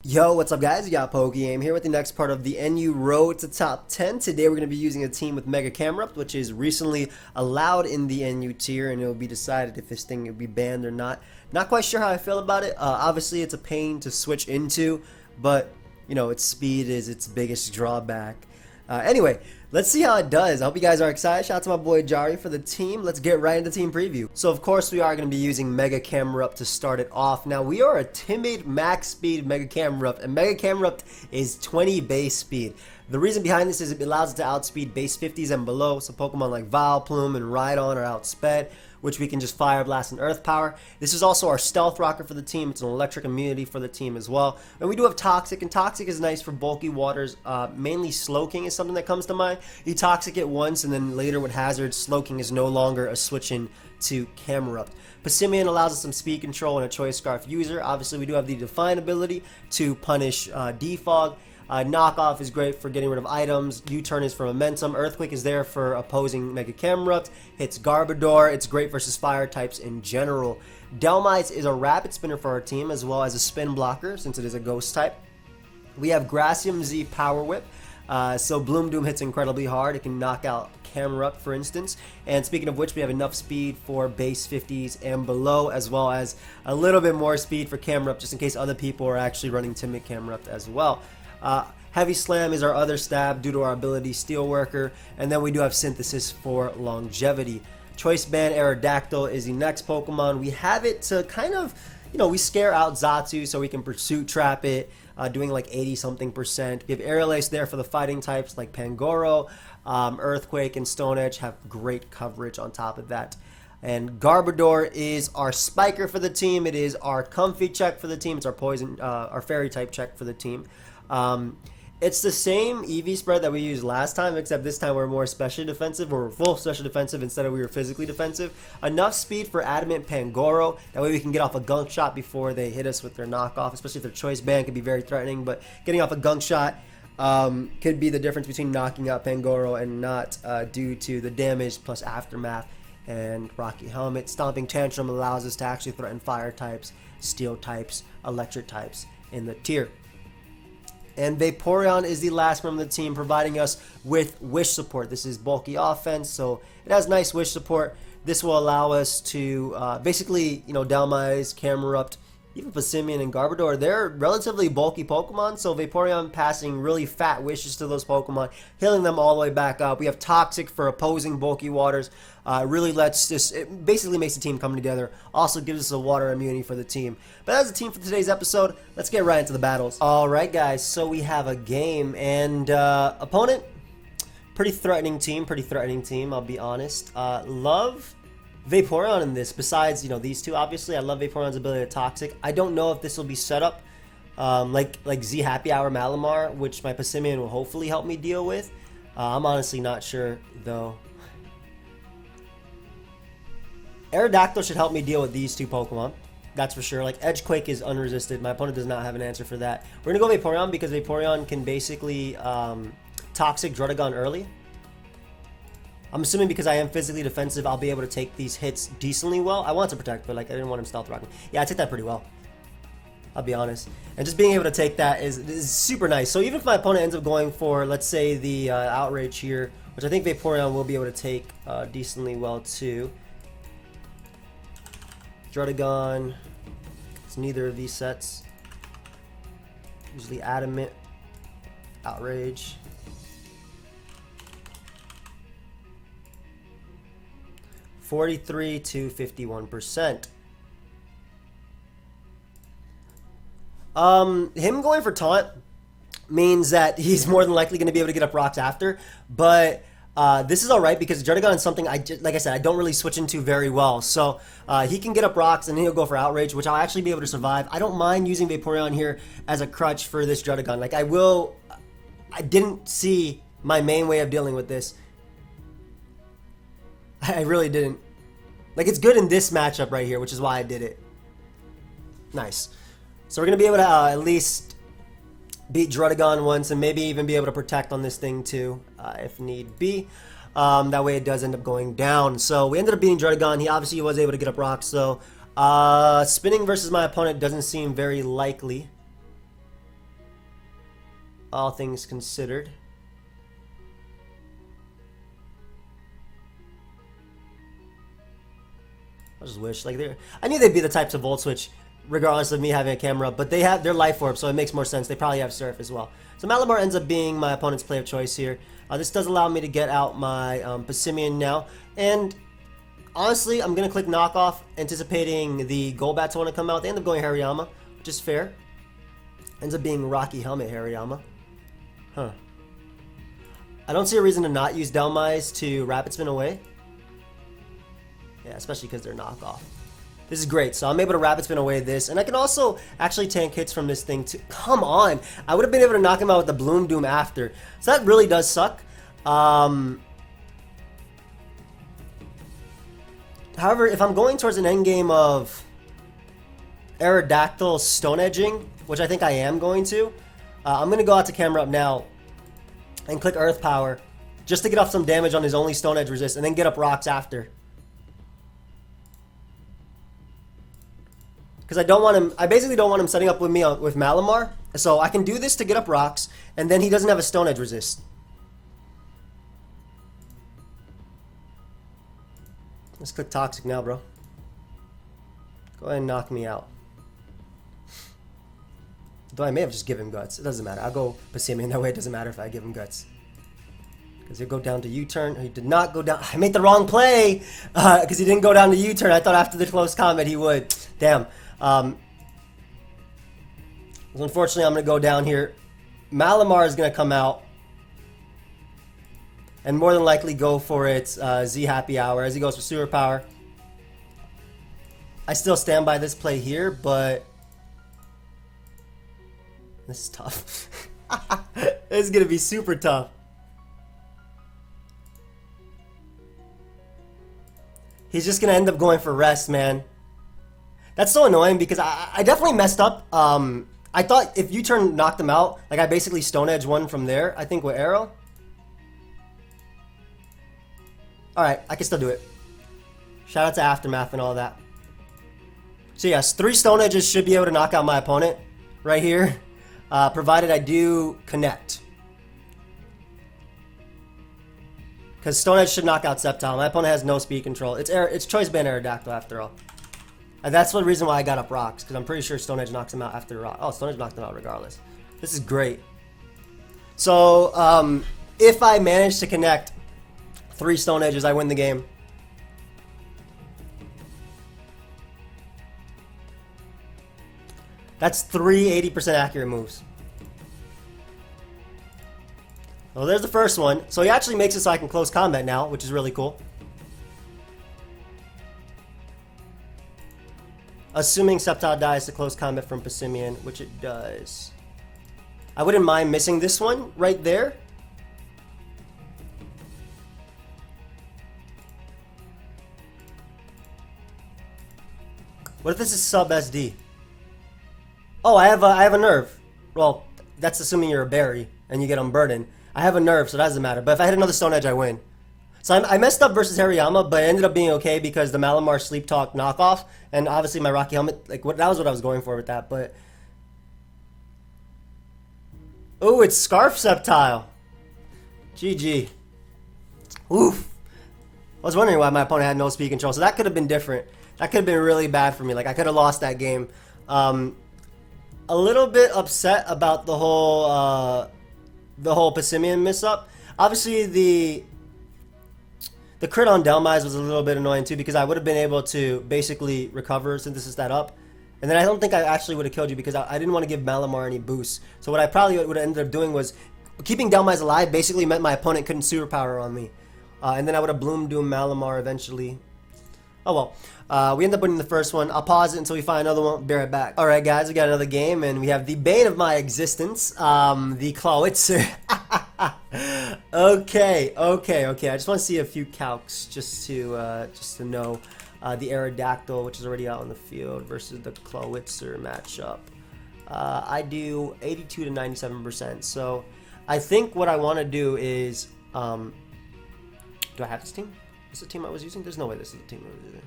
Yo, what's up guys? You got PokeaimMD here with the next part of the NU Road to Top 10. Today we're going to be using a team with Mega CAMERUPT, which is recently allowed in the NU tier, and it will be decided if this thing will be banned or not. Not quite sure how I feel about it. Obviously it's a pain to switch into, but you know, its speed is its biggest drawback. Anyway, let's see how it does. I hope you guys are excited. Shout out to my boy Jari for the team. Let's get right into team preview. So of course we are going to be using Mega CAMERUPT to start it off. Now we are a timid max speed Mega CAMERUPT, and Mega CAMERUPT is 20 base speed. The reason behind this is it allows it to outspeed base 50s and below, so Pokemon like Vileplume and Rhydon are outsped, which we can just Fire Blast and Earth Power. This is also our Stealth Rocker for the team. It's an electric immunity for the team as well. And we do have Toxic, and Toxic is nice for bulky waters. Mainly Slowking is something that comes to mind. You Toxic it once, and then later with Hazard, Slowking is no longer a switch in to CAMERUPT. Passimian allows us some speed control and a Choice Scarf user. Obviously, we do have the Define ability to punish Defog. Knockoff is great for getting rid of items. U-Turn is for momentum. Earthquake is there for opposing Mega CAMERUPT. Hits Garbodor. It's great versus fire types in general. DHELMISE is a rapid spinner for our team, as well as a spin blocker since it is a ghost type. We have Gracium Z Power Whip. So Bloom Doom hits incredibly hard. It can knock out CAMERUPT, for instance. And speaking of which, we have enough speed for base 50s and below, as well as a little bit more speed for CAMERUPT, just in case other people are actually running timid CAMERUPT as well. Heavy Slam is our other stab due to our ability Steelworker, and then we do have Synthesis for longevity. Choice Band Aerodactyl is the next Pokemon. We have it to kind of, you know, we scare out Xatu so we can Pursuit Trap it, doing like 80-something%. We have Aerial Ace there for the fighting types like Pangoro. Earthquake and Stone Edge have great coverage on top of that. And Garbodor is our Spiker for the team. It is our Comfy check for the team. It's our Poison, our Fairy type check for the team. It's the same EV spread that we used last time, except this time we're more specially defensive, or full special defensive instead of we were physically defensive. Enough speed for Adamant Pangoro, that way we can get off a gunk shot before they hit us with their knockoff, especially if their Choice Band can be very threatening, but getting off a gunk shot could be the difference between knocking out Pangoro and not, due to the damage plus Aftermath. And Rocky Helmet. Stomping Tantrum allows us to actually threaten fire types, steel types, electric types in the tier. And Vaporeon is the last member of the team, providing us with Wish support. This is bulky offense, so it has nice Wish support. This will allow us to basically, you know, DHELMISE, CAMERUPT, even Passimian and Garbodor, they're relatively bulky Pokemon, so Vaporeon passing really fat wishes to those Pokemon, healing them all the way back up. We have Toxic for opposing bulky waters. Really lets this, it basically makes the team come together. Also gives us a water immunity for the team. But that's the team for today's episode. Let's get right into the battles. Alright guys, so we have a game, and opponent, pretty threatening team, I'll be honest. Love Vaporeon in this, besides, you know, these two. Obviously I love Vaporeon's ability to Toxic. I don't know if this will be set up like Z Happy Hour Malamar, which my Passimian will hopefully help me deal with. I'm honestly not sure though. Aerodactyl should help me deal with these two Pokemon, that's for sure. Like Edgequake is unresisted. My opponent does not have an answer for that. We're gonna go Vaporeon because Vaporeon can basically Toxic Druddigon early. I'm assuming because I am physically defensive, I'll be able to take these hits decently well. I want to protect, but like I didn't want him Stealth Rocking. Yeah, I take that pretty well, I'll be honest. And just being able to take that is super nice. So even if my opponent ends up going for, let's say, the Outrage here, which I think Vaporeon will be able to take decently well too. Druddigon, it's neither of these sets. Usually Adamant, Outrage. $43 to 51%. Him going for Taunt means that he's more than likely going to be able to get up rocks after, but this is alright because Druddigon is something like I said, I don't really switch into very well. So he can get up rocks and then he'll go for Outrage, which I'll actually be able to survive. I don't mind using Vaporeon here as a crutch for this Druddigon. Like I didn't see my main way of dealing with this. I really didn't. Like, it's good in this matchup right here, which is why I did it. Nice. So we're going to be able to at least beat Druddigon once and maybe even be able to protect on this thing too, if need be. That way it does end up going down. So we ended up beating Druddigon. He obviously was able to get up rocks, though. Spinning versus my opponent doesn't seem very likely, all things considered. I just wish, like, I knew they'd be the type to Volt Switch, regardless of me having a camera up, but they have their Life Orb, so it makes more sense. They probably have Surf as well. So Malamar ends up being my opponent's play of choice here. This does allow me to get out my Passimian now, and honestly, I'm going to click Knockoff, anticipating the Golbat to want to come out. They end up going Hariyama, which is fair. Ends up being Rocky Helmet Hariyama. Huh. I don't see a reason to not use DHELMISE to Rapid Spin away. Yeah, especially because they're knockoff. This is great. So I'm able to Rapid Spin away this. And I can also actually tank hits from this thing too. Come on. I would have been able to knock him out with the Bloom Doom after. So that really does suck. However, if I'm going towards an endgame of Aerodactyl Stone Edging, which I think I am going to, I'm going to go out to CAMERUPT now and click Earth Power just to get off some damage on his only Stone Edge resist and then get up rocks after. Because I don't want him, I basically don't want him setting up with me with Malamar. So I can do this to get up rocks, and then he doesn't have a Stone Edge resist. Let's click Toxic now, bro. Go ahead and knock me out. Though I may have just given him Guts. It doesn't matter. I'll go Passimian. That way it doesn't matter if I give him Guts. Because he'll go down to U-turn. He did not go down. I made the wrong play. Because he didn't go down to U-turn. I thought after the close combat he would. Damn. So unfortunately, I'm going to go down here. Malamar is going to come out. And more than likely go for its Z Happy Hour as he goes for Super Power. I still stand by this play here, but this is tough. This is going to be super tough. He's just going to end up going for rest, man. That's so annoying because I definitely messed up. I thought if U-turn knocked him out, like I basically Stone Edge one from there, I think with Arrow. Alright, I can still do it. Shout out to Aftermath and all that. So yes, 3 Stone Edges should be able to knock out my opponent right here. Provided I do connect. Because Stone Edge should knock out Sceptile. My opponent has no speed control. It's Choice Band Aerodactyl after all. And that's the reason why I got up rocks. Because I'm pretty sure Stone Edge knocks him out after rock. Oh, Stone Edge knocked him out regardless. This is great. So, if I manage to connect 3 Stone Edges, I win the game. That's 3 80% accurate moves. Well, there's the first one. So he actually makes it so I can close combat now, which is really cool. Assuming Sceptile dies to close combat from Passimian, which it does. I wouldn't mind missing this one right there. What if this is sub SD? Oh, I have a nerve. Well, that's assuming you're a berry and you get unburdened. I have a nerve, so that doesn't matter. But if I hit another Stone Edge, I win. So I messed up versus Hariyama, but it ended up being okay because the Malamar Sleep Talk knockoff, and obviously my Rocky Helmet, like that was what I was going for with that. But oh, it's Scarf Sceptile. GG. Oof. I was wondering why my opponent had no speed control, so that could have been different. That could have been really bad for me. Like I could have lost that game. A little bit upset about the whole Passimian miss up. Obviously the crit on DHELMISE was a little bit annoying too because I would have been able to basically recover Synthesis that up. And then I don't think I actually would have killed you because I didn't want to give Malamar any boosts. So what I probably would have ended up doing was keeping DHELMISE alive basically meant my opponent couldn't superpower on me. And then I would have Bloom Doom Malamar eventually. Oh well. We end up winning the first one. I'll pause it until we find another one. Be right back. Alright guys, we got another game and we have the bane of my existence, the Clawitzer. Okay. I just want to see a few calcs just to know the Aerodactyl, which is already out on the field, versus the Clawitzer matchup. I do 82 to 97%. So I think what I want to do is Do I have this team? Is this the team I was using? There's no way this is the team I was using.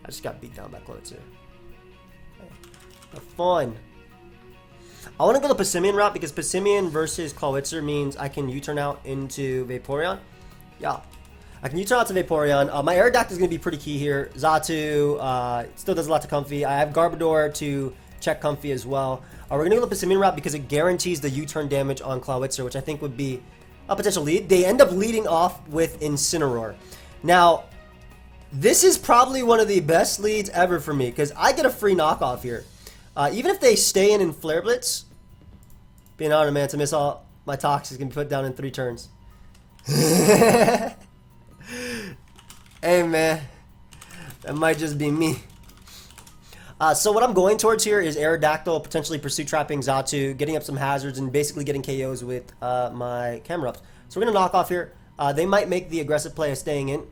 I just got beat down by Clotzer. Have fun. I want to go the Passimian route because Passimian versus Clawitzer means I can U-turn out into Vaporeon. Yeah. I can U-turn out to Vaporeon. My Aerodactyl is going to be pretty key here. Xatu still does a lot to Comfy. I have Garbodor to check Comfy as well. We're going to go the Passimian route because it guarantees the U-turn damage on Clawitzer, which I think would be a potential lead. They end up leading off with Incineroar. Now, this is probably one of the best leads ever for me because I get a free knockoff here. Even if they stay in Flare Blitz, be an honor, man, to miss all my Toxic can be put down in 3 turns. Hey, man. That might just be me. So what I'm going towards here is Aerodactyl, potentially Pursuit Trapping Xatu, getting up some hazards, and basically getting KOs with my CAMERUPT. So we're going to knock off here. They might make the aggressive play of staying in.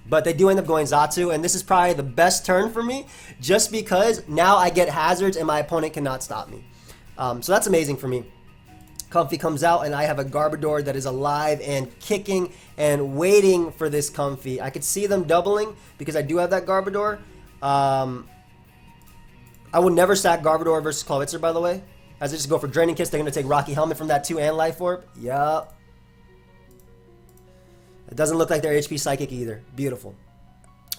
But they do end up going Xatu, and this is probably the best turn for me, just because now I get hazards and my opponent cannot stop me. So that's amazing for me. Comfy comes out, and I have a Garbodor that is alive and kicking and waiting for this Comfy. I could see them doubling because I do have that Garbodor. I would never stack Garbodor versus Clawitzer, by the way. As I just go for Draining Kiss, they're going to take Rocky Helmet from that too, and Life Orb. Yup. It doesn't look like they're HP Psychic either. Beautiful.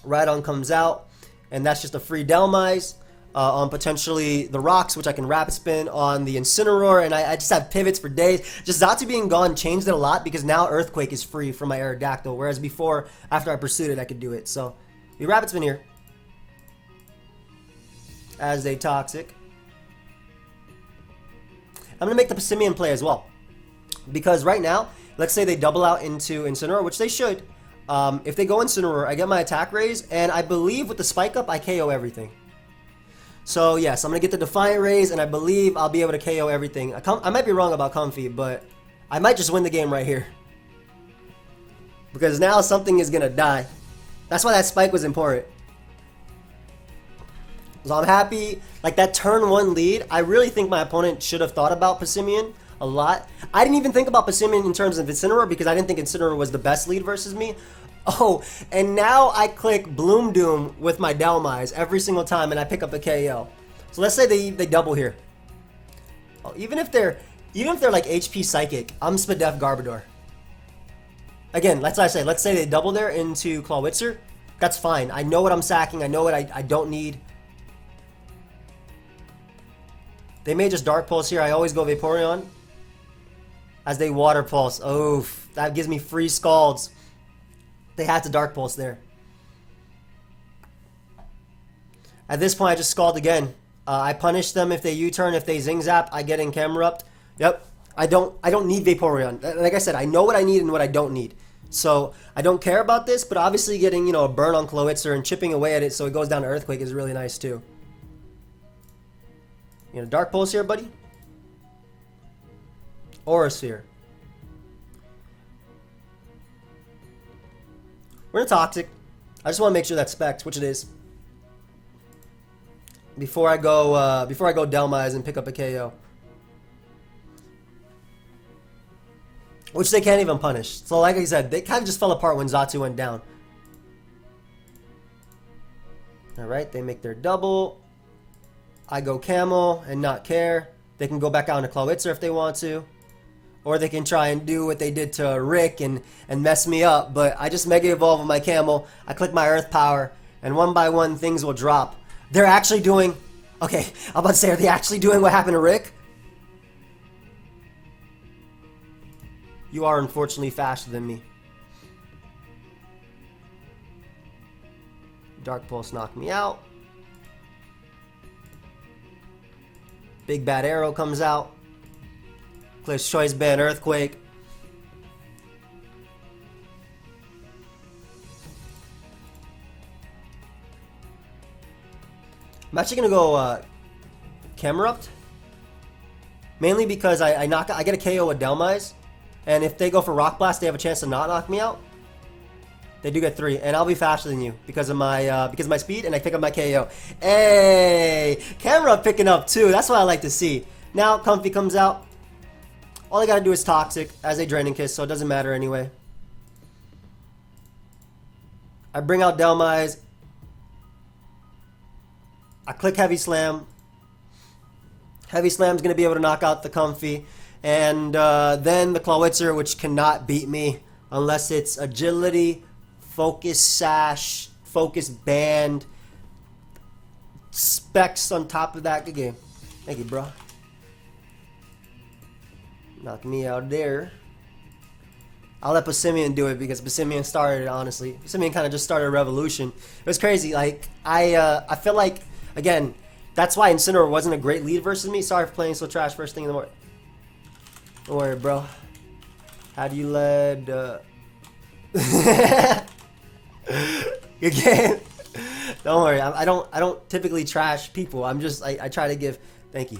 Rhydon comes out, and that's just a free DHELMISE on potentially the rocks, which I can Rapid Spin on the Incineroar, and I just have pivots for days. Just Xatu being gone changed it a lot because now Earthquake is free from my Aerodactyl, whereas before, after I pursued it, I could do it. So, we Rapid Spin here. As a Toxic. I'm going to make the Passimian play as well. Because right now, let's say they double out into Incineroar, which they should. If they go Incineroar, I get my attack raise, and I believe with the Spike Up, I KO everything. So yes, I'm going to get the Defiant Raise, and I believe I'll be able to KO everything. I might be wrong about Comfy, but I might just win the game right here. Because now something is going to die. That's why that Spike was important. So I'm happy. Like that turn 1 lead, I really think my opponent should have thought about Passimian a lot. I didn't even think about Passimian in terms of Incineroar because I didn't think Incineroar was the best lead versus me. Oh, and now I click Bloom Doom with my DHELMISE every single time and I pick up a KO. So let's say they double here. Oh, even if they're like HP Psychic, I'm Spadef Garbodor. Again, let's say they double there into Clawitzer. That's fine. I know what I'm sacking. I know what I don't need. They may just Dark Pulse here. I always go Vaporeon. As they Water Pulse. Oh, that gives me free Scalds. They had to Dark Pulse there. At this point, I just Scald again. I punish them if they U-turn. If they Zing Zap, I get in CAMERUPT. Yep. I don't need Vaporeon. Like I said, I know what I need and what I don't need. So I don't care about this, but obviously getting, a burn on Clawitzer and chipping away at it so it goes down to Earthquake is really nice too. Dark Pulse here, buddy. Aura Sphere. We're in a Toxic. I just want to make sure that's Specs, which it is. Before I go DHELMISE and pick up a KO. Which they can't even punish. So like I said, they kind of just fell apart when Xatu went down. Alright, they make their double. I go Camel and not care. They can go back out into Clawitzer if they want to. Or they can try and do what they did to Rick and mess me up. But I just Mega Evolve with my Camel. I click my Earth Power. And one by one, things will drop. They're actually doing... Okay, I'm about to say, are they actually doing what happened to Rick? You are unfortunately faster than me. Dark Pulse knocked me out. Big Bad Arrow comes out. Clears Choice Band Earthquake. I'm actually gonna go CAMERUPT. Mainly because I get a KO with DHELMISE. And if they go for Rock Blast, they have a chance to not knock me out. They do get 3, and I'll be faster than you because of my speed, and I pick up my KO. Hey, CAMERUPT picking up 2. That's what I like to see. Now Comfy comes out. All I gotta do is Toxic as a Draining Kiss, so it doesn't matter anyway. I bring out DHELMISE. I click Heavy Slam. Heavy Slam's going to be able to knock out the Comfy. And then the Clawitzer, which cannot beat me unless it's Agility, Focus Sash, Focus Band, Specs on top of that. Good game. Thank you, bro. Knock me out there. I'll let Passimian do it because Passimian started it, honestly. Passimian kind of just started a revolution. It was crazy. Like, I feel like, again, that's why Incineroar wasn't a great lead versus me. Sorry for playing so trash first thing in the morning. Don't worry, bro. How do you lead? Good game. Don't worry. I don't typically trash people. I try to give. Thank you.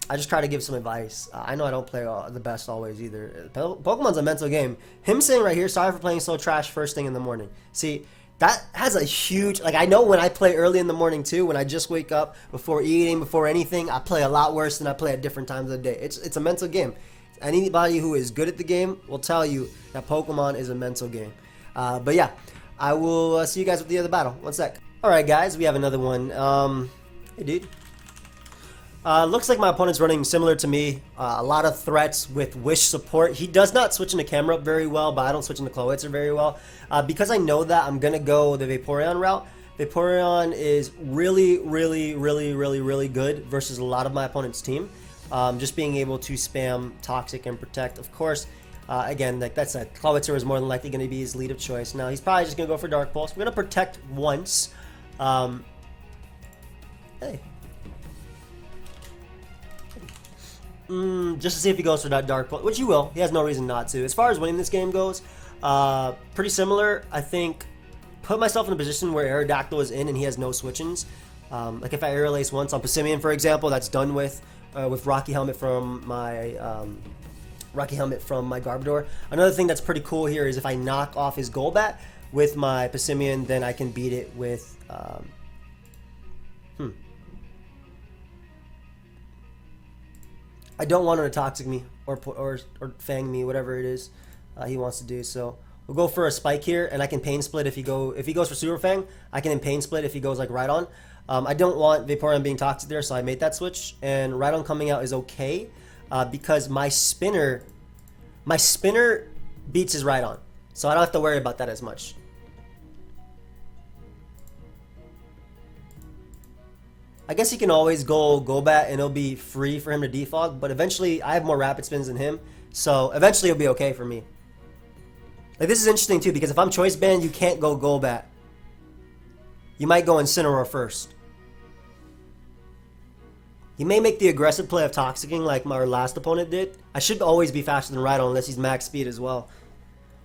I just try to give some advice. I know I don't play the best always either. Pokemon's a mental game. Him saying right here, sorry for playing so trash first thing in the morning. See, that has a huge, like, I know when I play early in the morning too, when I just wake up before eating, before anything, I play a lot worse than I play at different times of the day. It's a mental game. Anybody who is good at the game will tell you that Pokemon is a mental game. But yeah, I will see you guys with the other battle. One sec. Alright guys, we have another one. Hey dude. Looks like my opponent's running similar to me. A lot of threats with Wish support. He does not switch into CAMERUPT very well, but I don't switch into Clawitzer very well. Because I know that, I'm going to go the Vaporeon route. Vaporeon is really good versus a lot of my opponent's team. Just being able to spam Toxic and Protect. Of course, again, like that said, Clawitzer is more than likely going to be his lead of choice. Now, he's probably just going to go for Dark Pulse. We're going to Protect once. Hey. Just to see if he goes for that Dark Pulse, which he will. He has no reason not to. As far as winning this game goes, pretty similar. I think put myself in a position where Aerodactyl is in and he has no switch-ins. Like if I Aerial Ace once on Passimian, for example, that's done with Rocky Helmet from my Garbodor. Another thing that's pretty cool here is if I knock off his Golbat with my Passimian, then I can beat it with I don't want him to Toxic me or Fang me, whatever it is he wants to do. So we'll go for a Spike here, and I can Pain Split if he goes for Super Fang. I can Pain Split if he goes like Rhydon. I don't want Vaporeon being Toxic there, so I made that switch. And Rhydon coming out is okay because my spinner beats his Rhydon, so I don't have to worry about that as much. I guess he can always go Golbat and it'll be free for him to defog, but eventually I have more rapid spins than him, so eventually it'll be okay for me. Like, this is interesting too, because if I'm choice banned, you can't go Golbat. You might go Incineroar first. He may make the aggressive play of Toxicing like my last opponent did. I should always be faster than Rhydon unless he's max speed as well.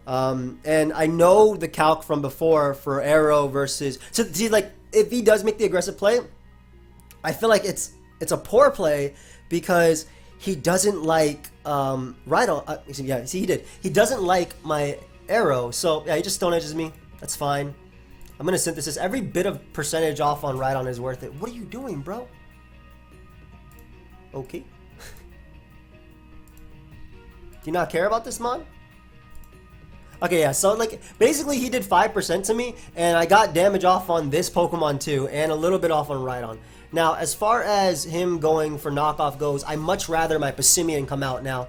And I know the calc from before for Arrow versus... So, see, like, if he does make the aggressive play, I feel like it's a poor play because he doesn't like Rhydon. Yeah, see, he did. He doesn't like my Arrow, so yeah, he just Stone Edges me. That's fine. I'm gonna Synthesis. Every bit of percentage off on Rhydon is worth it. What are you doing, bro? Okay. Do you not care about this mod? Okay, yeah, so like basically he did 5% to me, and I got damage off on this Pokemon too, and a little bit off on Rhydon. Now, as far as him going for knockoff goes, I much rather my Passimian come out now.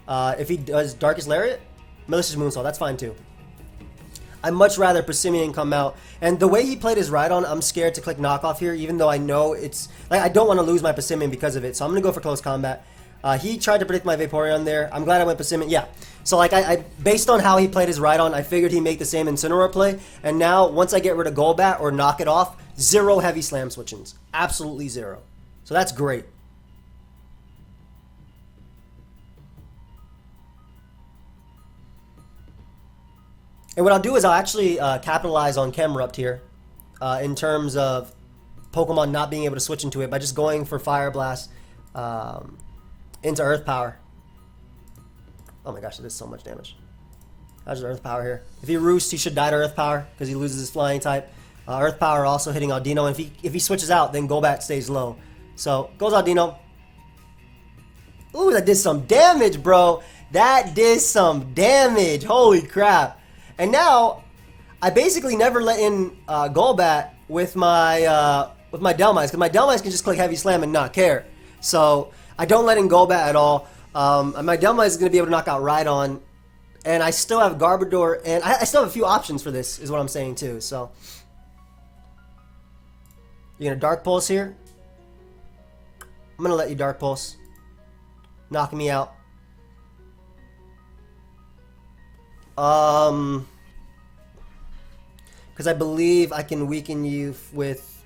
If he does Darkest Lariat, Malicious Moonsault, that's fine too. I much rather Passimian come out. And the way he played his Rhydon, I'm scared to click knockoff here, even though I know it's... Like, I don't want to lose my Passimian because of it, so I'm going to go for close combat. He tried to predict my Vaporeon there. I'm glad I went Passimian. Yeah. So, like, I based on how he played his Rhydon, I figured he'd make the same Incineroar play. And now, once I get rid of Golbat or knock it off, 0 heavy slam switch-ins. Absolutely 0. So that's great. And what I'll do is I'll actually capitalize on CAMERUPT here in terms of Pokemon not being able to switch into it by just going for Fire Blast into Earth Power. Oh my gosh, it did so much damage. How's Earth Power here? If he roosts, he should die to Earth Power because he loses his flying type. Earth Power also hitting Audino, and if he switches out, then Golbat stays low. So, goes Audino. Ooh, that did some damage, bro. That did some damage. Holy crap. And now, I basically never let in Golbat with my DHELMISE, because my DHELMISE can just click Heavy Slam and not care. So, I don't let in Golbat at all. My DHELMISE is going to be able to knock out Rhydon. And I still have Garbodor, and I still have a few options for this, is what I'm saying too. So, you're going to Dark Pulse here. I'm going to let you Dark Pulse. Knock me out. Because I believe I can weaken you with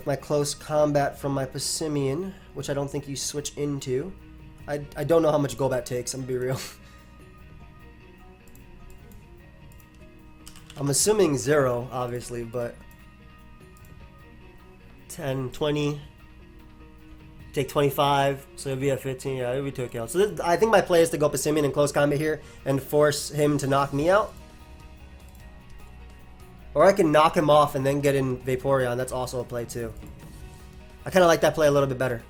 my close combat from my Passimian, which I don't think you switch into. I don't know how much Golbat takes, I'm gonna be real. I'm assuming 0, obviously, but 10, 20, take 25, so it'll be at 15, yeah, it'll be 2 kills. So this, I think my play is to go Passimian in close combat here and force him to knock me out. Or I can knock him off and then get in Vaporeon, that's also a play too. I kind of like that play a little bit better.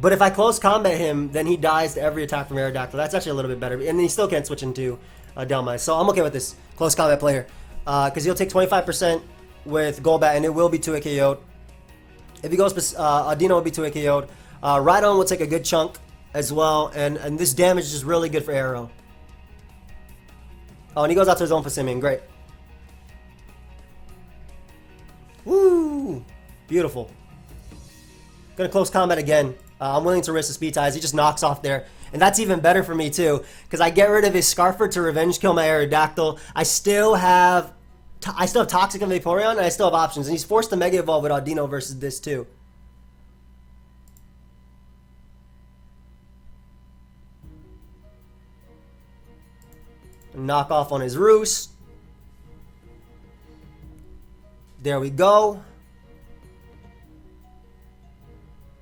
But if I close combat him, then he dies to every attack from Aerodactyl. That's actually a little bit better. And then he still can't switch into DHELMISE. So I'm okay with this close combat player. Because he'll take 25% with Golbat, and it will be 2-hit KO'd. If he goes, Audino will be 2-hit KO'd. Rhydon will take a good chunk as well. And this damage is just really good for Aero. Oh, and he goes out to his own Passimian. Great. Woo! Beautiful. Gonna close combat again. I'm willing to risk the speed ties. He just knocks off there. And that's even better for me too, because I get rid of his Scarfer to revenge kill my Aerodactyl. I still have Toxic and Vaporeon, and I still have options. And he's forced to Mega Evolve with Audino versus this too. Knock off on his Roost. There we go.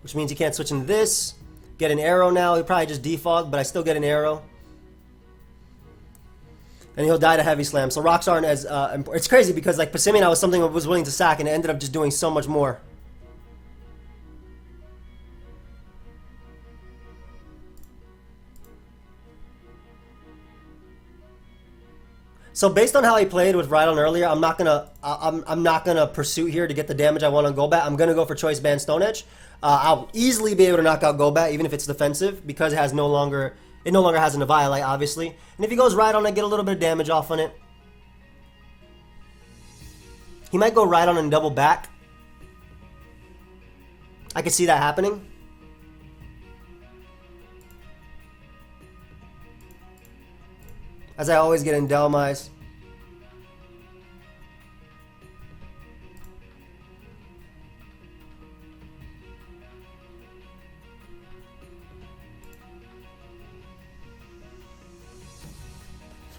Which means he can't switch into this. Get an arrow now. He'll probably just defog, but I still get an arrow. And he'll die to Heavy Slam. So rocks aren't as important. It's crazy because like Passimian I was something I was willing to sack, and it ended up just doing so much more. So based on how he played with Rhydon earlier, I'm not gonna pursue here to get the damage I want on Golbat. I'm gonna go for Choice Band Stone Edge. I'll easily be able to knock out Golbat even if it's defensive because it no longer has an Eviolite, obviously. And if he goes Rhydon, I get a little bit of damage off on it. He might go Rhydon and double back. I could see that happening. As I always get in DHELMISE.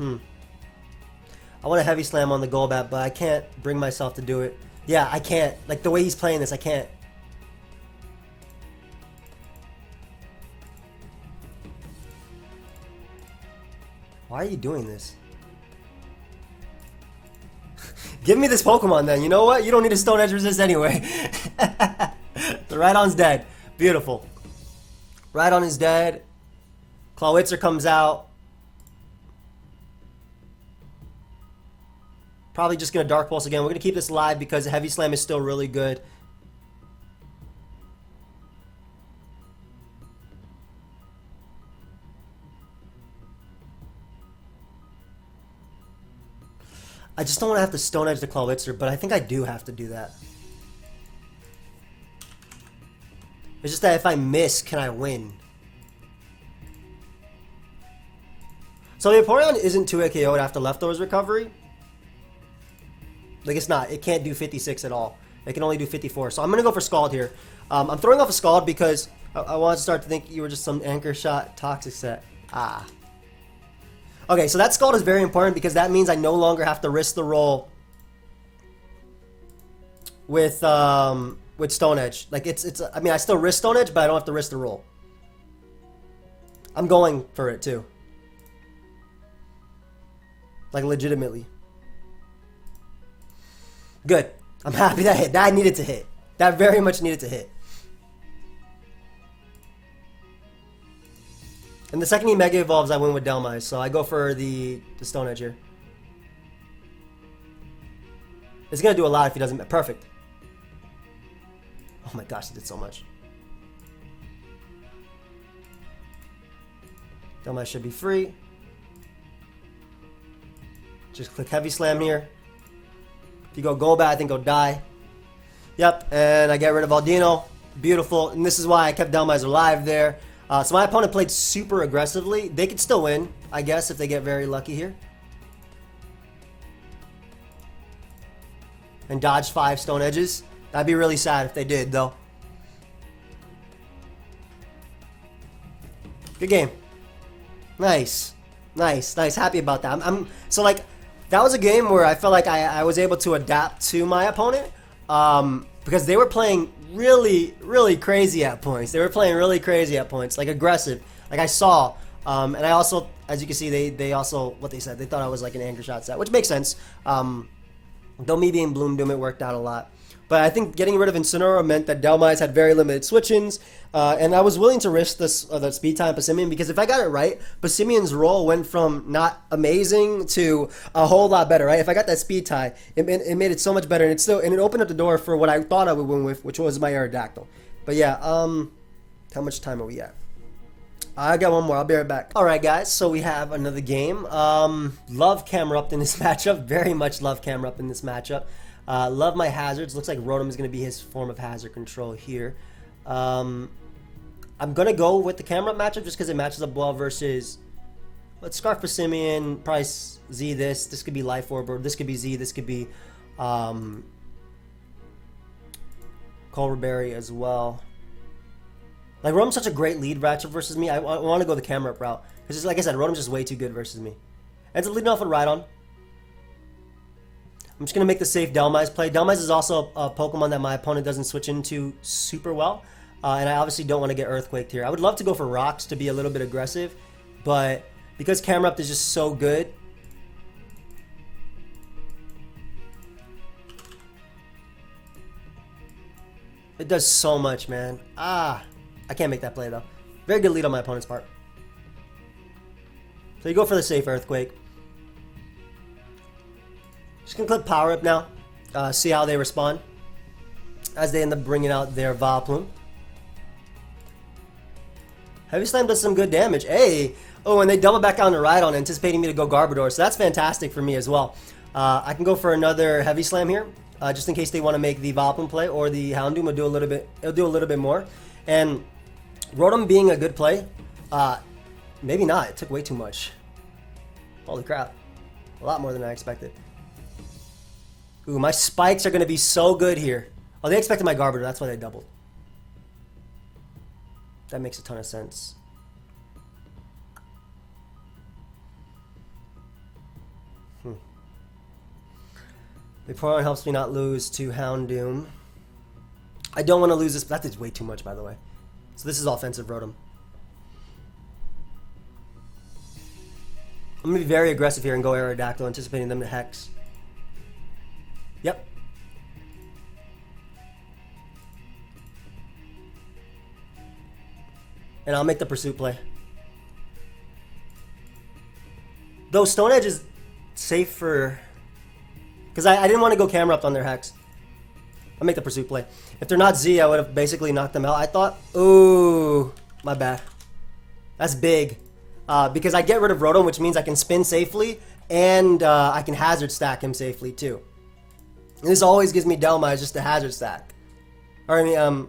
I want a Heavy Slam on the Golbat, but I can't bring myself to do it. Yeah, I can't. Like, the way he's playing this, I can't. Why are you doing this? Give me this Pokemon then. You know what? You don't need a Stone Edge resist anyway. The Rhydon's dead. Beautiful. Rhydon is dead. Clawitzer comes out. Probably just going to Dark Pulse again. We're going to keep this live because Heavy Slam is still really good. I just don't want to have to Stone Edge the Clawitzer, but I think I do have to do that. It's just that if I miss, can I win? So Vaporeon isn't 2-hit KO'd after Leftovers Recovery. Like, it's not. It can't do 56 at all. It can only do 54. So I'm going to go for Scald here. I'm throwing off a Scald because I wanted to start to think you were just some Anchor Shot Toxic set. Ah. Okay, so that Scald is very important because that means I no longer have to risk the roll with Stone Edge. Like, I mean, I still risk Stone Edge, but I don't have to risk the roll. I'm going for it, too. Like, legitimately. Good. I'm happy that hit. That I needed to hit. That very much needed to hit. And the second he Mega Evolves, I win with DHELMISE. So I go for the Stone Edge here. It's going to do a lot if he doesn't... Perfect. Oh my gosh, it did so much. DHELMISE should be free. Just click Heavy Slam here. If you go Golbat, I think he'll die. Yep, and I get rid of Aldino. Beautiful. And this is why I kept DHELMISE alive there. So my opponent played super aggressively. They could still win, I guess, if they get very lucky here. And dodge 5 Stone Edges. That'd be really sad if they did, though. Good game. Nice. Nice. Nice. Happy about that. So, like, that was a game where I felt like I was able to adapt to my opponent. Because they were playing really, really crazy at points. They were playing really crazy at points. Like, aggressive. Like, I saw. And I also, as you can see, they also, what they said, they thought I was like an Anchor Shot set, which makes sense. Though me being Bloom Doom, it worked out a lot. But I think getting rid of Incineroar meant that DHELMISE had very limited switch-ins, and I was willing to risk this the speed time Passimian, because if I got it right, Passimian's roll went from not amazing to a whole lot better, right? If I got that speed tie, it made it so much better, and it opened up the door for what I thought I would win with, which was my Aerodactyl. But yeah, how much time are we at? I got one more. I'll be right back. All right, guys. So we have another game. Love CAMERUPT in this matchup. Very much love CAMERUPT in this matchup. Love my hazards. Looks like Rotom is going to be his form of hazard control here. I'm going to go with the CAMERUPT matchup just because it matches up well versus... Let's Scarf Passimian, probably Z this. This could be Life Orb, or this could be Z. This could be Colbur Berry as well. Like, Rotom's such a great lead matchup versus me. I want to go the CAMERUPT route. Because, like I said, Rotom's just way too good versus me. Ends up leading off with Rhydon. I'm just going to make the safe DHELMISE play. DHELMISE is also a Pokemon that my opponent doesn't switch into super well. And I obviously don't want to get Earthquaked here. I would love to go for Rocks to be a little bit aggressive. But because CAMERUPT is just so good... It does so much, man. I can't make that play, though. Very good lead on my opponent's part. So you go for the safe Earthquake. Just going to click Power Up now. See how they respond. As they end up bringing out their Vileplume. Heavy Slam does some good damage. Hey! Oh, and they double back down to Rhydon, anticipating me to go Garbodor. So that's fantastic for me as well. I can go for another Heavy Slam here. Just in case they want to make the Vileplume play. Or the Houndoom will do a little bit. It'll do a little bit more. And Rotom being a good play, maybe not. It took way too much. Holy crap. A lot more than I expected. Ooh, my spikes are going to be so good here. Oh, they expected my Garbodor. That's why they doubled. That makes a ton of sense. Vaporeon helps me not lose to Houndoom. I don't want to lose this. That did way too much, by the way. So this is offensive Rotom. I'm going to be very aggressive here and go Aerodactyl, anticipating them to Hex. Yep. And I'll make the Pursuit play. Though Stone Edge is safe for... Because I didn't want to go CAMERUPT on their Hex. I'll make the Pursuit play. If they're not Z, I would have basically knocked them out. I thought, ooh, my bad. That's big. Because I get rid of Rotom, which means I can spin safely, and I can hazard stack him safely too. And this always gives me DHELMISE just a hazard stack. Or I mean,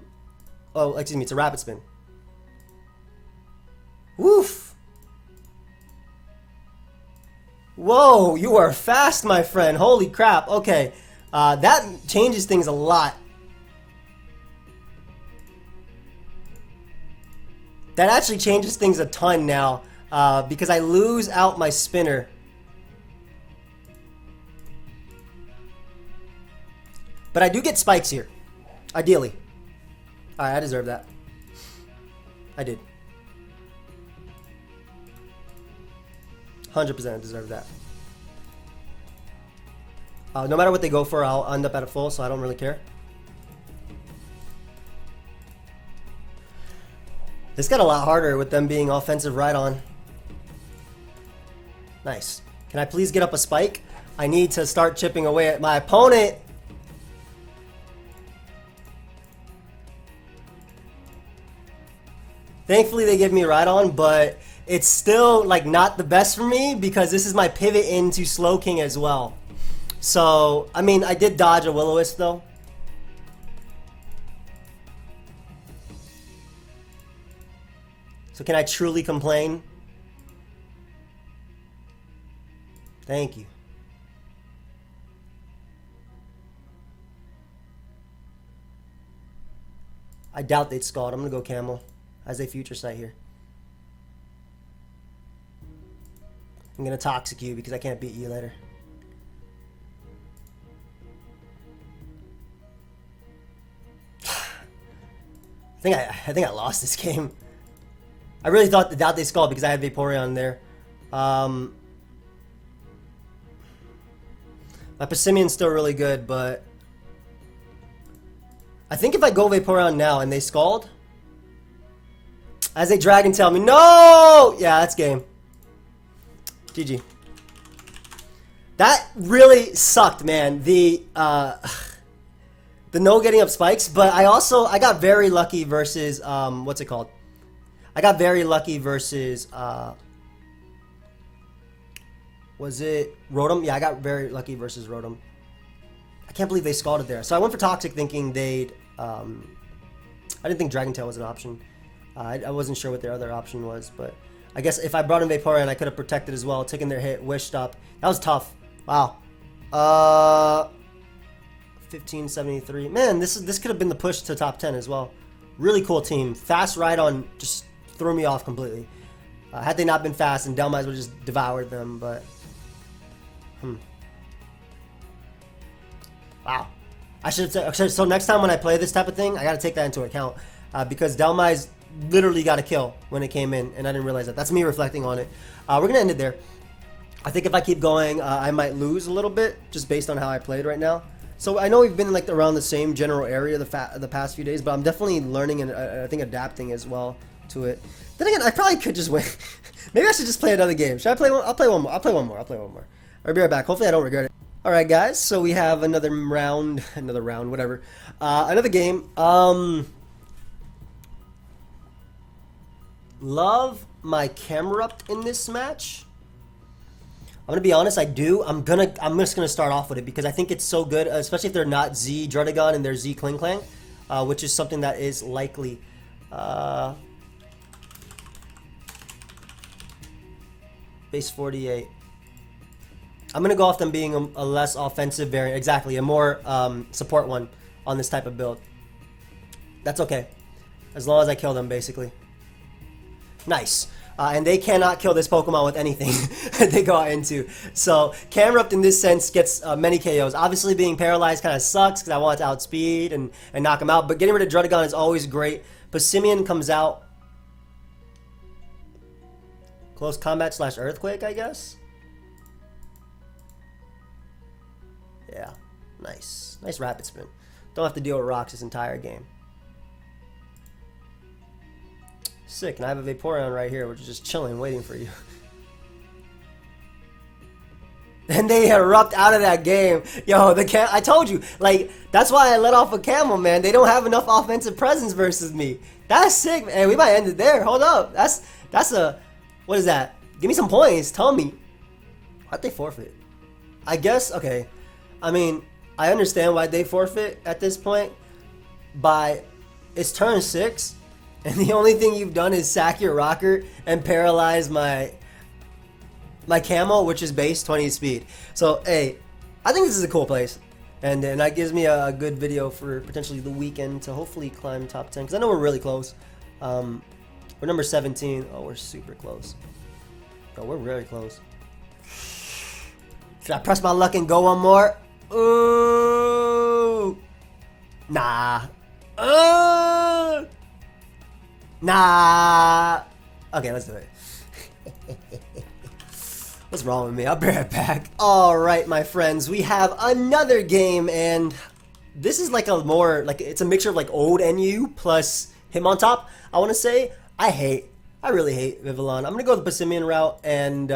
oh, excuse me, it's a rapid spin. Woof. Whoa, you are fast, my friend. Holy crap. Okay. That changes things a lot. That actually changes things a ton now. Because I lose out my spinner. But I do get spikes here. Ideally. Alright, I deserve that. I did. 100% I deserve that. No matter what they go for, I'll end up at a full, so I don't really care. This got a lot harder with them being offensive right on. Nice. Can I please get up a spike? I need to start chipping away at my opponent. Thankfully they give me right on, but it's still like not the best for me because this is my pivot into Slowking as well. So, I mean, I did dodge a Will-O-Wisp though. So can I truly complain? Thank you. I doubt they'd Scald. I'm going to go Camel as a future sight here. I'm going to Toxic you because I can't beat you later. I think I lost this game. I really thought doubt they Scald because I had Vaporeon there. My Passimian's still really good, but I think if I go Vaporeon now and they Scald, as they Dragon Tail me, no! Yeah, that's game. GG. That really sucked, man. The no getting up spikes, but I got very lucky versus what's it called? I got very lucky versus was it Rotom? Yeah, I got very lucky versus Rotom. I can't believe they Scalded there. So I went for Toxic thinking they'd I didn't think Dragon Tail was an option. I wasn't sure what their other option was, but I guess if I brought in Vaporeon, I could have protected as well, taken their hit, wished up. That was tough. Wow. 1573. Man, this could have been the push to top 10 as well. Really cool team. Fast ride on just threw me off completely. Had they not been fast, and DHELMISE would have just devoured them, but wow. I should say, so next time when I play this type of thing, I got to take that into account because DHELMISE literally got a kill when it came in, and I didn't realize that. That's me reflecting on it. We're going to end it there. I think if I keep going, I might lose a little bit just based on how I played right now. So I know we've been like around the same general area the past few days, but I'm definitely learning and I think adapting as well to it. Then again, I probably could just win. Maybe I should just play another game. Should I play one? I'll play one more. I'll play one more. I'll be right back. Hopefully I don't regret it. Alright guys, so we have another round, whatever. Another game. Love my CAMERUPT in this match. I'm gonna be honest, I do. I'm just gonna start off with it because I think it's so good, especially if they're not Z Druddigon and they're Z Klinklang, which is something that is likely. Base 48. I'm gonna go off them being a less offensive variant, exactly, a more support one on this type of build. That's okay, as long as I kill them, basically. Nice. And they cannot kill this Pokemon with anything they go out into. So CAMERUPT in this sense gets many KOs. Obviously being paralyzed kind of sucks because I want to outspeed and knock him out. But getting rid of Druddigon is always great. Passimian comes out. Close combat / earthquake, I guess. Yeah, nice. Nice rapid spin. Don't have to deal with rocks this entire game. Sick, and I have a Vaporeon right here, which is just chilling, waiting for you. And they erupt out of that game. Yo, I told you, like, that's why I let off a Camel, man. They don't have enough offensive presence versus me. That's sick, man. We might end it there. Hold up. That's a, what is that? Give me some points. Tell me. Why'd they forfeit? I guess, okay. I mean, I understand why they forfeit at this point. It's turn 6. And the only thing you've done is sack your rocker and paralyze my Camel, which is base 20 speed. So, hey, I think this is a cool place. And that gives me a good video for potentially the weekend to hopefully climb top 10. Because I know we're really close. We're number 17. Oh, we're super close. Oh, we're very close. Should I press my luck and go one more? Ooh. Nah. Nah. Okay, let's do it. What's wrong with me? I'll be right back. Alright, my friends, we have another game, and this is like it's a mixture of like old NU plus Hitmontop, I want to say. I really hate Vivillon. I'm gonna go the Passimian route and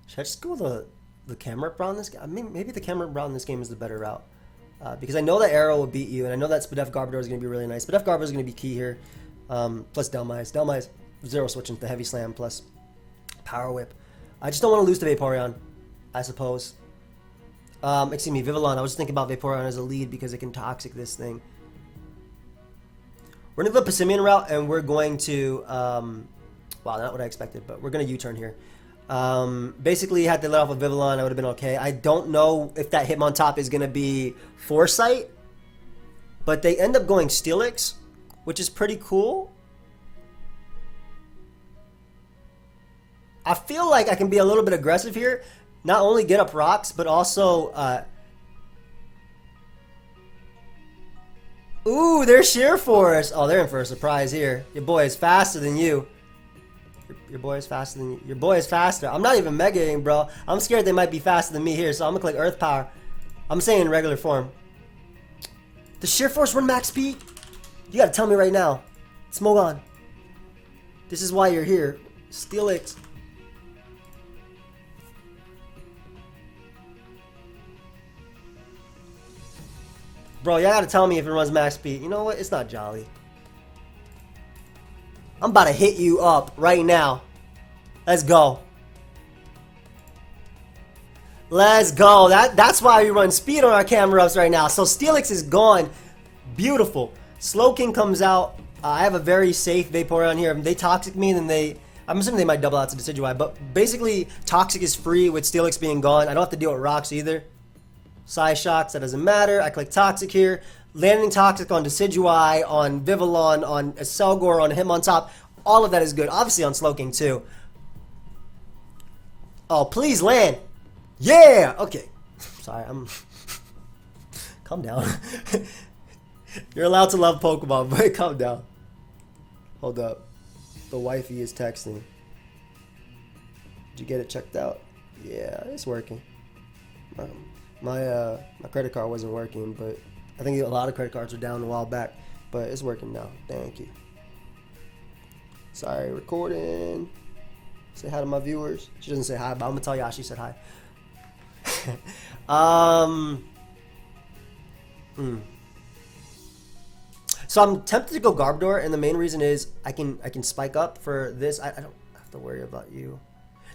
should I just go the CAMERUPT route in this game? I mean, maybe the CAMERUPT route in this game is the better route. Because I know that Arrow will beat you, and I know that Spadef Garbodor is going to be really nice. Spadef Garbodor is going to be key here. Plus DHELMISE. DHELMISE, zero switching to Heavy Slam plus Power Whip. I just don't want to lose to Vaporeon, I suppose. Excuse me, Vivillon. I was just thinking about Vaporeon as a lead because it can Toxic this thing. We're going to go the Passimian route, and we're going to... wow, not what I expected, but we're going to U-turn here. Basically, had they let off a Vivillon, I would have been okay. I don't know if that Hitmontop is going to be Foresight, but they end up going Steelix, which is pretty cool. I feel like I can be a little bit aggressive here. Not only get up rocks, but also... Ooh, they're Sheer Force. Oh, they're in for a surprise here. Your boy is faster than you. Your boy is faster than you. Your boy is faster. I'm not even Megaing, bro. I'm scared they might be faster than me here, so I'm gonna click Earth Power. I'm saying in regular form. Does Sheer Force run max speed? You gotta tell me right now. Smogon. This is why you're here. Steelix. Bro, y'all gotta tell me if it runs max speed. You know what? It's not Jolly. I'm about to hit you up right now. Let's go. Let's go. That's why we run speed on our CAMERUPTs right now. So Steelix is gone. Beautiful. Slowking comes out. I have a very safe Vaporeon here. If they Toxic me, then I'm assuming they might double out to Decidueye. But basically, Toxic is free with Steelix being gone. I don't have to deal with rocks either. Psyshocks, that doesn't matter. I click Toxic here. Landing Toxic on Decidueye, on Vivillon, on Selgor, on Hitmontop. All of that is good. Obviously on Slowking too. Oh, please land. Yeah! Okay. Sorry, I'm... Calm down. You're allowed to love Pokemon, but calm down. Hold up. The wifey is texting. Did you get it checked out? Yeah, it's working. My credit card wasn't working, but... I think a lot of credit cards were down a while back, but it's working now. Thank you. Sorry, recording. Say hi to my viewers. She doesn't say hi, but I'm gonna tell y'all she said hi. So I'm tempted to go Garbodor, and the main reason is I can spike up for this. I don't have to worry about you.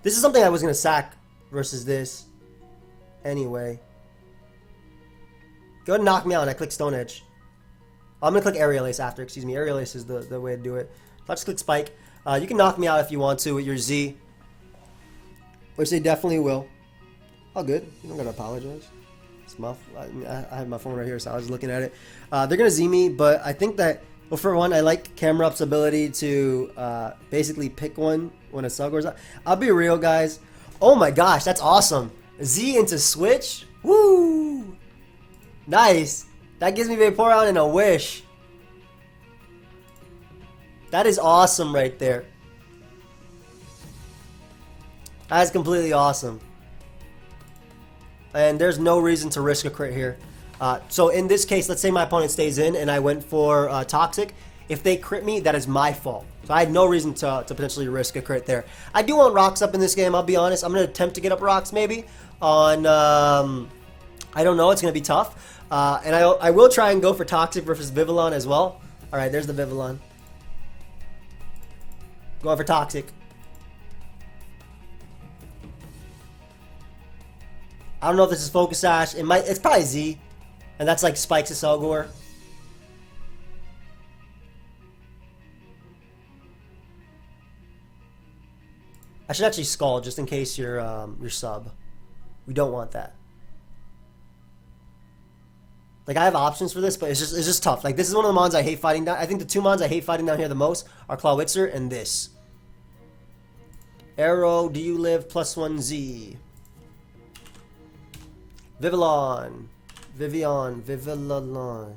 This is something I was gonna sack versus this anyway. Go ahead and knock me out, and I click Stone Edge. I'm going to click Aerial Ace after, excuse me. Aerial Ace is the way to do it. So I'll just click Spike. You can knock me out if you want to with your Z. Which they definitely will. All good. You don't got to apologize. It's my, I have my phone right here, so I was looking at it. They're going to Z me, but I think that, well, for one, I like CAMERUPT's ability to basically pick one when a Selgor's out. I'll be real, guys. Oh my gosh, that's awesome. Z into Switch? Woo! Nice. That gives me Vaporeon and a Wish. That is awesome right there. That is completely awesome. And there's no reason to risk a crit here. So in this case, let's say my opponent stays in and I went for Toxic. If they crit me, that is my fault. So I had no reason to potentially risk a crit there. I do want rocks up in this game, I'll be honest. I'm going to attempt to get up rocks maybe on... I don't know, it's going to be tough. And I will try and go for Toxic versus Vivillon as well. Alright, there's the Vivillon. Going for Toxic. I don't know if this is Focus Sash. It's probably Z. And that's like Spikes to Selgor. I should actually Scald just in case you're sub. We don't want that. Like, I have options for this, but it's just tough. Like, this is one of the mons I hate fighting down. I think the two mons I hate fighting down here the most are Clawitzer and this. Arrow, do you live? +1Z. Vivillon. Vivillon.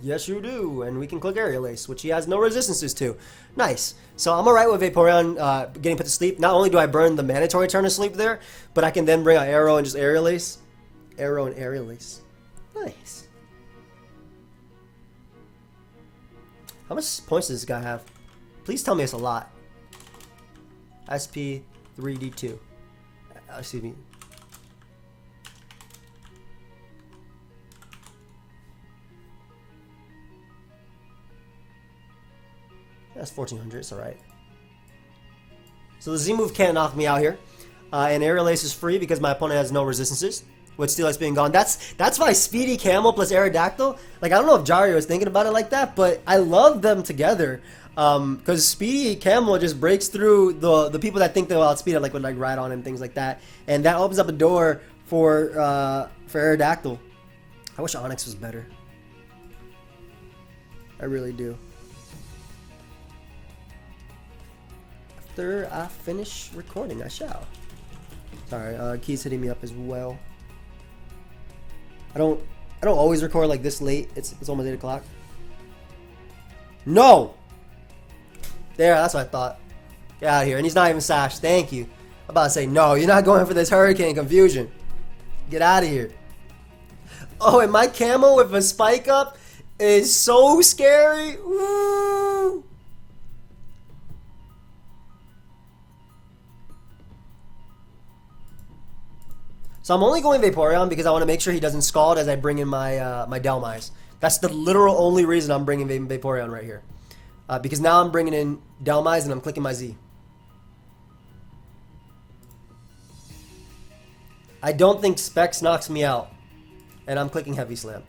Yes, you do. And we can click Aerial Ace, which he has no resistances to. Nice. So I'm alright with Vaporeon getting put to sleep. Not only do I burn the mandatory turn of sleep there, but I can then bring out Arrow and just Aerial Ace. Arrow and Aerial Ace. Nice. How much points does this guy have? Please tell me it's a lot. SP 3D2. Excuse me. That's 1400. It's alright. So the Z move can't knock me out here. And Aerial Ace is free because my opponent has no resistances. With Steel Ice being gone. That's why Speedy Camel plus Aerodactyl. Like, I don't know if Jario was thinking about it like that, but I love them together. Because Speedy Camel just breaks through the people that think they'll outspeed it, like with like Rhydon and things like that. And that opens up a door for Aerodactyl. I wish Onyx was better. I really do. After I finish recording, I shall. Sorry, Key's hitting me up as well. I don't always record like this late. It's almost 8 o'clock. No! There, that's what I thought. Get out of here. And he's not even sashed. Thank you. I'm about to say, no, you're not going for this Hurricane Confusion. Get out of here. Oh, and my camo with a spike up is so scary. Woo! So I'm only going Vaporeon because I want to make sure he doesn't Scald as I bring in my my DHELMISE. That's the literal only reason I'm bringing Vaporeon right here. Because now I'm bringing in DHELMISE and I'm clicking my Z. I don't think Specs knocks me out. And I'm clicking Heavy Slam.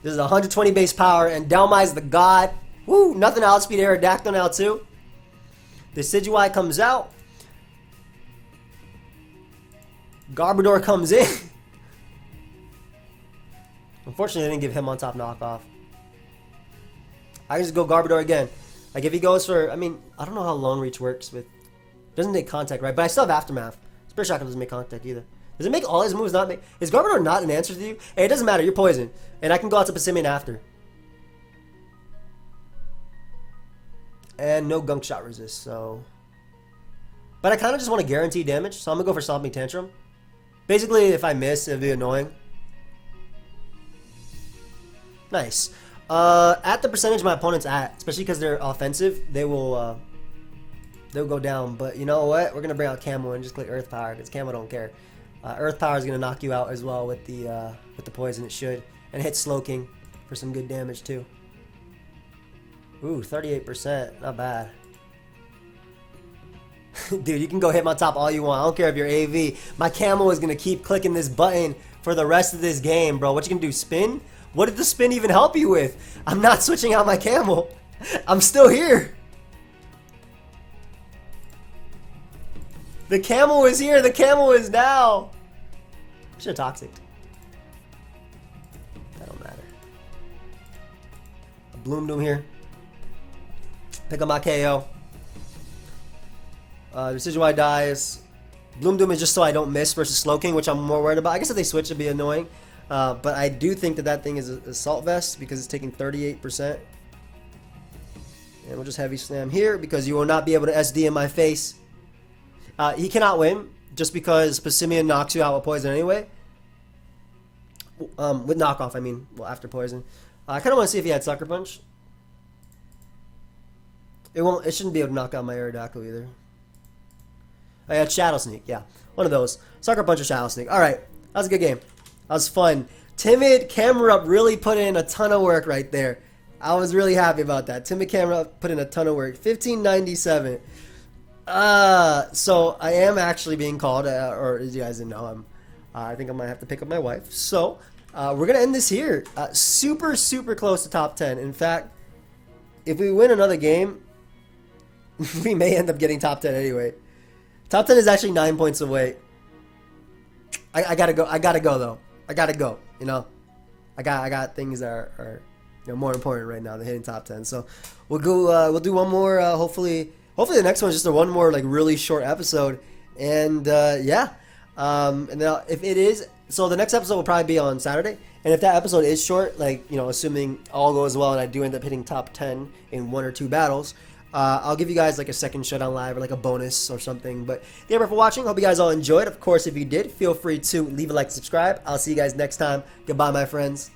This is 120 base power and DHELMISE the god. Woo! Nothing outspeed Aerodactyl now too. The Decidueye comes out. Garbodor comes in. Unfortunately, I didn't give him on top knockoff. I can just go Garbodor again. Like if he goes for, I mean, I don't know how long reach works with. Doesn't make contact, right? But I still have Aftermath. Spirit Shock doesn't make contact either. Does it make all his moves not make? Is Garbodor not an answer to you? Hey, it doesn't matter. You're poison, and I can go out to Passimian after. And no Gunk Shot resist, so. But I kind of just want to guarantee damage, so I'm gonna go for Stomping Tantrum. Basically, if I miss, it'd be annoying. Nice. At the percentage my opponent's at, especially because they're offensive, they'll go down. But you know what? We're gonna bring out Camo and just click Earth Power because Camo don't care. Earth Power is gonna knock you out as well with the poison. It should, and hit Slowking for some good damage too. Ooh, 38%, not bad. Dude, you can go hit my top all you want. I don't care if you're AV. My Camo is going to keep clicking this button for the rest of this game, bro. What you can do, spin? What did the spin even help you with? I'm not switching out my Camo. I'm still here. The Camo is here. The Camo is now. Should have Toxic. That don't matter. Bloom Doom here. Pick up my KO. Decidueye dies. Bloom Doom is just so I don't miss versus Slowking, which I'm more worried about. I guess if they switch, it'd be annoying. But I do think that thing is a Assault Vest because it's taking 38%. And we'll just Heavy Slam here because you will not be able to SD in my face. He cannot win just because Passimian knocks you out with Poison anyway. With knockoff, I mean. Well, after Poison. I kind of want to see if he had Sucker Punch. It shouldn't be able to knock out my Aerodactyl either. I had Shadow Sneak, yeah. One of those. Sucker Punch or Shadow Sneak. Alright, that was a good game. That was fun. Timid CAMERUPT really put in a ton of work right there. I was really happy about that. Timid CAMERUPT put in a ton of work. 1597. So I am actually being called, or as you guys didn't know, I think I might have to pick up my wife. So, we're going to end this here. Super, super close to top 10. In fact, if we win another game, we may end up getting top 10 anyway. Top 10 is actually 9 points away. I gotta go. I gotta go though. I gotta go. You know, I got things that are more important right now than hitting top 10. So we'll go. We'll do one more. Hopefully the next one is just one more like really short episode. And yeah. And then if it is, so the next episode will probably be on Saturday. And if that episode is short, like assuming all goes well and I do end up hitting top 10 in 1 or 2 battles. I'll give you guys like a second showdown live or like a bonus or something. But thank you for watching. Hope you guys all enjoyed. Of course, if you did, feel free to leave a like and subscribe. I'll see you guys next time. Goodbye, my friends.